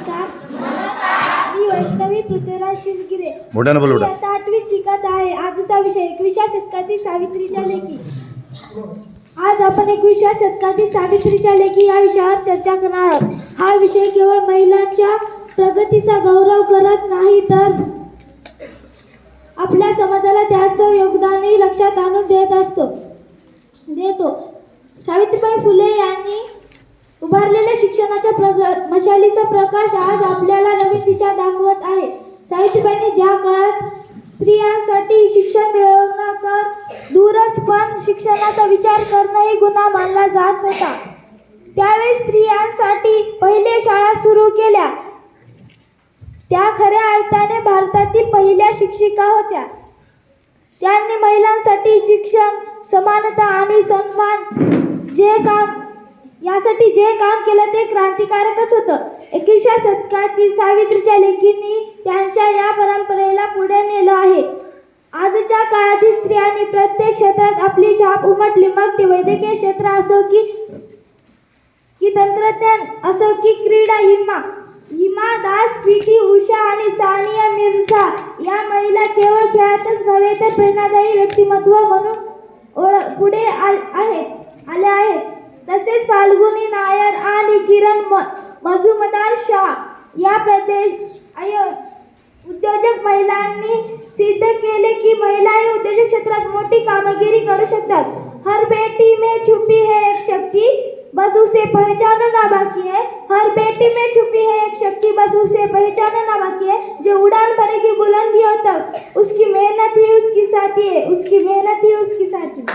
नमस्कार. मी वैष्णवी पृथ्वीराज शिरगिरे. मोठ्यानं बोल मी बेटा. आता 8वीत शिकत आहे. आजचा विषय 21व्या शतकातील सावित्रीच्या लेखी. आज आपण 21व्या शतकातील सावित्रीच्या लेखी या विषयावर चर्चा करणार आहोत. हा विषय केवळ महिलांच्या प्रगतीचा गौरव करत नाही तर आपल्या समाजाला त्याचं योगदानही लक्षात आणून देतो. सावित्रीबाई फुले यांनी उभारलेल्या शिक्षणाच्या मशालीचा प्रकाश आज आपल्याला नवीन दिशा दाखवत आहे. सावित्रीबाईंनी ज्या काळात स्त्रियांसाठी शिक्षण मिळवणं तर दूरच पण शिक्षणाचा विचार करणंही गुन्हा मानला जात होता. त्यावेळी स्त्रियांसाठी पहिल्या शाळा सुरू केल्या. त्या खऱ्या अर्थाने भारतातील पहिल्या शिक्षिका होत्या. त्यांनी महिलांसाठी शिक्षण, समानता आणि सन्मान यासाठी जे काम केलं ते क्रांतिकारकच होतं. 21व्या शतकातील सावित्रीच्या लेकींनी त्यांच्या या परंपरेला पुढे नेलं आहे. आजच्या काळातील स्त्रियांनी प्रत्येक क्षेत्रात आपली छाप उमटली. मग ते वैद्यकीय क्षेत्र असो की तंत्रज्ञान असो की क्रीडा. हिमा दास, पी.टी. उषा आणि सानिया मिर्झा या महिला केवळ खेळातच नव्हे तर प्रेरणादायी व्यक्तिमत्व म्हणून पुढे आल्या आहेत. तसेच फाल्गुनी नायर आणि किरण मजुमदार शाह या उद्योजक महिलांनी सिद्ध केले की महिलाही उद्योजक क्षेत्रात मोठी कामगिरी करू शकतात. हर बेटी में छुपी है एक शक्ति, बस उसे पहचानना ना बाकी है. हर बेटी में छुपी है एक शक्ति, बस उसे पहचानना ना बाकी है. जो उड़ान भरेगी बुलंदियों तक, उसकी मेहनत ही उसकी साथी है. उसकी मेहनत ही उसकी साथी.